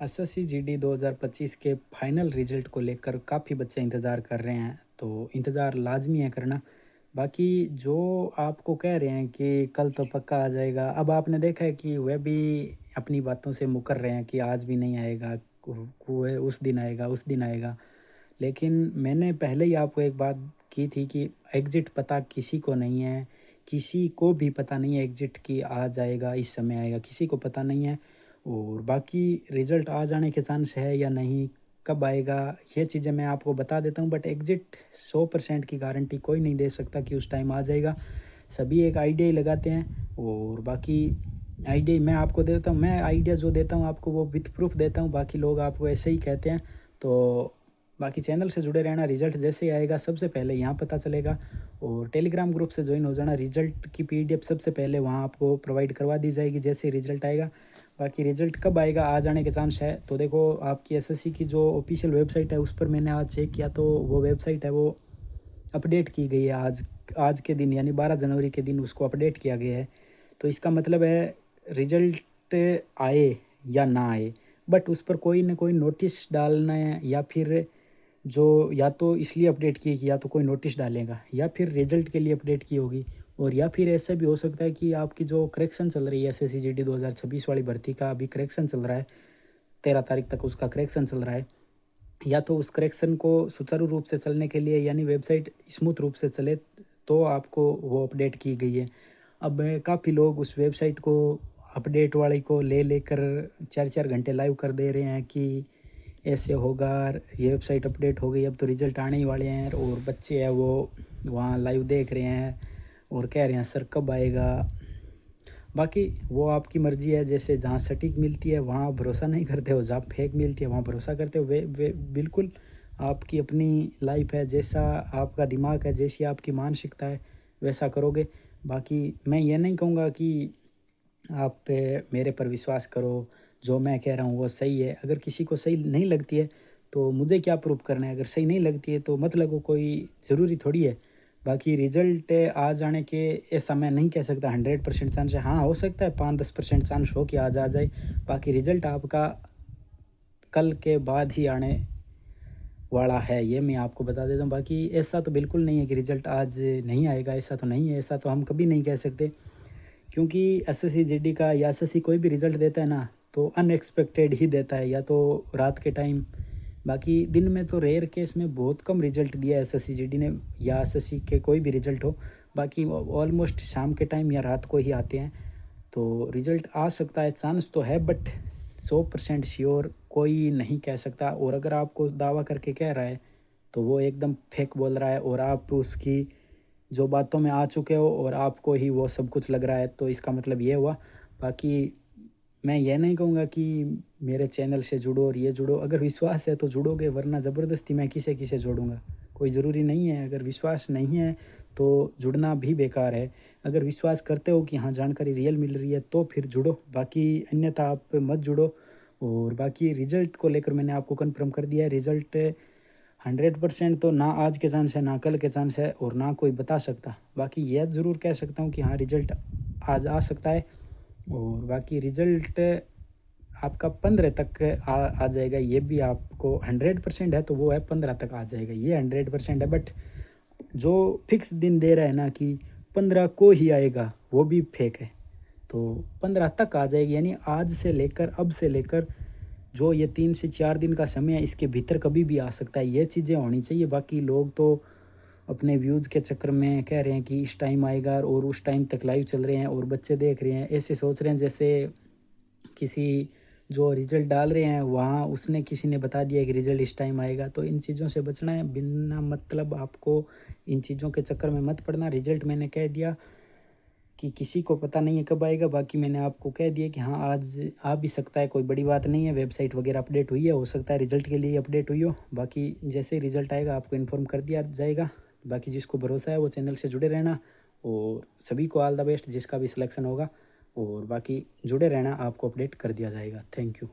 SSC GD 2025 के final result को लेकर काफ़ी बच्चे इंतज़ार कर रहे हैं, तो इंतज़ार लाज़मी है करना। बाकी जो आपको कह रहे हैं कि कल तो पक्का आ जाएगा, अब आपने देखा है कि वह भी अपनी बातों से मुकर रहे हैं कि आज भी नहीं आएगा, वह उस दिन आएगा, उस दिन आएगा। लेकिन मैंने पहले ही आपको एक बात की थी कि एग्ज़िट पता किसी को नहीं है, किसी को भी पता नहीं है एग्ज़िट कि आज आएगा, इस समय आएगा, किसी को पता नहीं है। और बाकी रिज़ल्ट आ जाने के चांस है या नहीं, कब आएगा, ये चीज़ें मैं आपको बता देता हूँ, बट एग्ज़िट 100% की गारंटी कोई नहीं दे सकता कि उस टाइम आ जाएगा। सभी एक आइडिया ही लगाते हैं और बाकी आइडिया मैं आपको देता हूँ, मैं आइडिया जो देता हूँ आपको वो विथ प्रूफ़ देता हूँ, बाकी लोग आपको ऐसे ही कहते हैं। तो बाकी चैनल से जुड़े रहना, रिज़ल्ट जैसे ही आएगा सबसे पहले यहाँ पता चलेगा। और टेलीग्राम ग्रुप से ज्वाइन हो जाना, रिज़ल्ट की पीडीएफ सबसे पहले वहाँ आपको प्रोवाइड करवा दी जाएगी जैसे ही रिज़ल्ट आएगा। बाकी रिज़ल्ट कब आएगा, आ जाने के चांस है। तो देखो, आपकी एसएससी की जो ऑफिशियल वेबसाइट है उस पर मैंने आज चेक किया, तो वो वेबसाइट है वो अपडेट की गई है आज आज के दिन, यानी 12 जनवरी के दिन उसको अपडेट किया गया है। तो इसका मतलब है रिज़ल्ट आए या ना आए, बट उस पर कोई न कोई नोटिस डालना है, या फिर जो या तो इसलिए अपडेट की कि या तो कोई नोटिस डालेगा या फिर रिजल्ट के लिए अपडेट की होगी। और या फिर ऐसा भी हो सकता है कि आपकी जो करेक्शन चल रही है एसएससी जीडी 2026 वाली भर्ती का, अभी करेक्शन चल रहा है, 13 तारीख तक उसका करेक्शन चल रहा है। या तो उस करेक्शन को सुचारू रूप से चलने के लिए, यानी वेबसाइट स्मूथ रूप से चले, तो आपको वो अपडेट की गई है। अब काफ़ी लोग उस वेबसाइट को अपडेट वाली को ले लेकर 4-4 घंटे लाइव कर दे रहे हैं कि ऐसे होगा, ये वेबसाइट अपडेट हो गई, अब तो रिज़ल्ट आने ही वाले हैं। और बच्चे हैं वो वहाँ लाइव देख रहे हैं और कह रहे हैं सर कब आएगा। बाकी वो आपकी मर्ज़ी है, जैसे जहाँ सटीक मिलती है वहाँ भरोसा नहीं करते हो, जहाँ फेक मिलती है वहाँ भरोसा करते हो। वे बिल्कुल आपकी अपनी लाइफ है, जैसा आपका दिमाग है, जैसी आपकी मानसिकता है वैसा करोगे। बाकी मैं ये नहीं कहूँगा कि आप मेरे पर विश्वास करो, जो मैं कह रहा हूँ वो सही है। अगर किसी को सही नहीं लगती है तो मुझे क्या प्रूव करना है, अगर सही नहीं लगती है तो मत लगो, कोई ज़रूरी थोड़ी है। बाकी रिज़ल्ट आ जाने के ऐसा मैं नहीं कह सकता 100% चांस है, हाँ हो सकता है 5-10% चांस हो कि आज आ जाए। बाकी रिज़ल्ट आपका कल के बाद ही आने वाला है, ये मैं आपको बता देता हूँ। बाकी ऐसा तो बिल्कुल नहीं है कि रिज़ल्ट आज नहीं आएगा, ऐसा तो नहीं है, ऐसा तो हम कभी नहीं कह सकते। क्योंकि एसएससी जीडी का या एसएससी कोई भी रिज़ल्ट देता है ना, तो अनएक्सपेक्टेड ही देता है, या तो रात के टाइम। बाकी दिन में तो रेयर केस में बहुत कम रिज़ल्ट दिया है एसएससी जीडी ने, या एसएससी के कोई भी रिज़ल्ट हो। बाकी ऑलमोस्ट शाम के टाइम या रात को ही आते हैं। तो रिज़ल्ट आ सकता है, चांस तो है, बट 100% श्योर कोई नहीं कह सकता। और अगर आपको दावा करके कह रहा है तो वो एकदम फेक बोल रहा है, और आप उसकी जो बातों में आ चुके हो और आपको ही वो सब कुछ लग रहा है, तो इसका मतलब ये हुआ। बाकी मैं ये नहीं कहूँगा कि मेरे चैनल से जुड़ो और ये जुड़ो, अगर विश्वास है तो जुड़ोगे, वरना ज़बरदस्ती मैं किसे किसे जोड़ूँगा, कोई ज़रूरी नहीं है। अगर विश्वास नहीं है तो जुड़ना भी बेकार है। अगर विश्वास करते हो कि हाँ जानकारी रियल मिल रही है तो फिर जुड़ो, बाकी अन्यथा आप मत जुड़ो। और बाकी रिज़ल्ट को लेकर मैंने आपको कन्फर्म कर दिया है, रिज़ल्ट 100% तो ना आज के चांस है, ना कल के चांस है, और ना कोई बता सकता। बाकी यह ज़रूर कह सकता हूँ कि हाँ रिज़ल्ट आज आ सकता है। और बाकी रिज़ल्ट आपका 15 तक आ जाएगा, ये भी आपको 100% है तो वो है 15 तक आ जाएगा, ये 100% है। बट जो फिक्स दिन दे रहा है ना कि 15 को ही आएगा, वो भी फेक है। तो 15 तक आ जाएगी, यानी आज से लेकर, अब से लेकर जो ये 3 से 4 दिन का समय है, इसके भीतर कभी भी आ सकता है, ये चीज़ें होनी चाहिए। बाकी लोग तो अपने व्यूज़ के चक्कर में कह रहे हैं कि इस टाइम आएगा, और उस टाइम तक लाइव चल रहे हैं और बच्चे देख रहे हैं, ऐसे सोच रहे हैं जैसे किसी जो रिज़ल्ट डाल रहे हैं वहाँ उसने किसी ने बता दिया कि रिज़ल्ट इस टाइम आएगा। तो इन चीज़ों से बचना है, बिना मतलब आपको इन चीज़ों के चक्कर में मत पड़ना। रिज़ल्ट मैंने कह दिया कि किसी को पता नहीं है कब आएगा, बाकी मैंने आपको कह दिया कि हाँ आज आ भी सकता है, कोई बड़ी बात नहीं है। वेबसाइट वगैरह अपडेट हुई है, हो सकता है रिज़ल्ट के लिए अपडेट हुई हो। बाकी जैसे ही रिज़ल्ट आएगा आपको इन्फॉर्म कर दिया जाएगा। बाकी जिसको भरोसा है वो चैनल से जुड़े रहना, और सभी को ऑल द बेस्ट जिसका भी सिलेक्शन होगा। और बाकी जुड़े रहना, आपको अपडेट कर दिया जाएगा। Thank you.